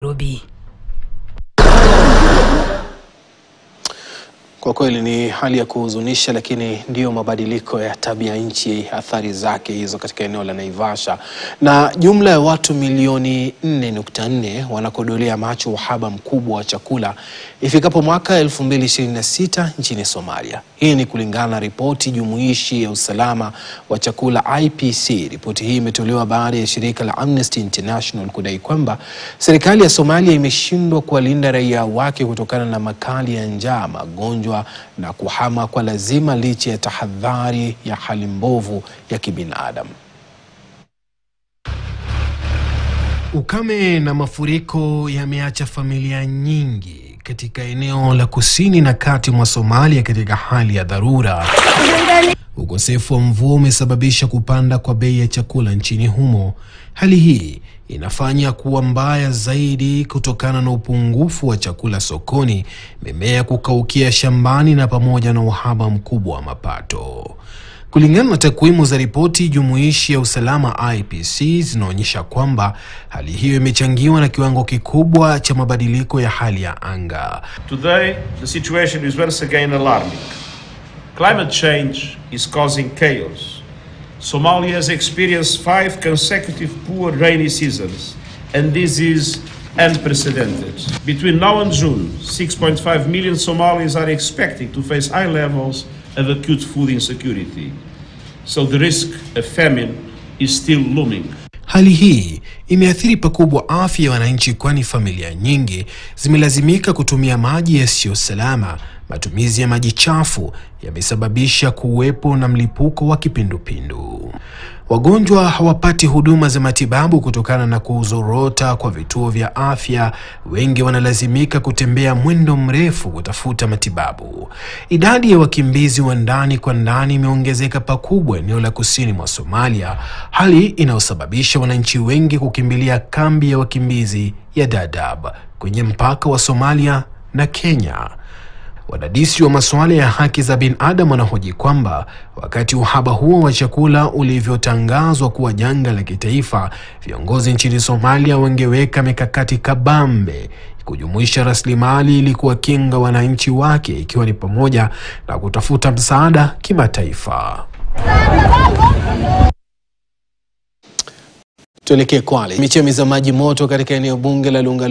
Nairobi. Kwa kweli ni hali ya kuhuzunisha, lakini ndiyo mabadiliko ya tabia nchi, athari zake hizo katika eneo la Naivasha. Na jumla ya watu milioni 4.4 wanakodolea macho uhaba mkubwa wa chakula ifikapo mwaka 2026 nchini Somalia. Hii ni kulingana na ripoti jumuishi ya usalama wa chakula IPC. Ripoti hii imetolewa baada ya shirika la Amnesty International kudai kwamba serikali ya Somalia imeshindwa kuwalinda raia wake kutokana na makali ya njaa, magonjwa na kuhama kwa lazima licha ya tahadhari ya hali mbovu ya kibinadamu. Ukame na mafuriko yameacha familia nyingi katika eneo la kusini na kati mwa Somalia katika hali ya dharura. Ukosefu wa mvua umesababisha kupanda kwa bei ya chakula nchini humo. Hali hii inafanya kuwa mbaya zaidi kutokana na upungufu wa chakula sokoni, mimea kukaukia shambani na pamoja na uhaba mkubwa wa mapato. Kulingana na takwimu za ripoti jumuishi ya usalama IPC zinaonyesha kwamba hali hiyo imechangiwa na kiwango kikubwa cha mabadiliko ya hali ya anga. Today the situation is once again alarming. Climate change is causing chaos. Somalia has experienced 5 consecutive poor rainy seasons, and this is unprecedented. Between now and June, 6.5 million Somalis are expecting to face high levels of acute food insecurity. So the risk of famine is still looming. Hali hii imeathiri pakubwa afya ya wananchi, kwani familia nyingi zimelazimika kutumia maji yasiyo salama. Matumizi ya maji chafu yamesababisha kuwepo na mlipuko wa kipindupindu. Wagonjwa hawapati huduma za matibabu kutokana na kuzorota kwa vituo vya afya. Wengi wanalazimika kutembea mwendo mrefu kutafuta matibabu. Idadi ya wakimbizi wa ndani kwa ndani imeongezeka pakubwa eneo la kusini mwa Somalia, hali inayosababisha wananchi wengi kukimbilia kambi ya wakimbizi ya Dadaab kwenye mpaka wa Somalia na Kenya. Wadadisi wa masuala ya haki za binadamu wanahoji kwamba wakati uhaba huo wa chakula ulivyotangazwa kuwa janga la kitaifa, viongozi nchini Somalia wangeweka mikakati kabambe kujumuisha rasilimali ili kuwakinga wananchi wake, ikiwa ni pamoja na kutafuta msaada kimataifa. Tuelekee Kwale. Michemi za maji moto katika eneo bunge la Lungalunga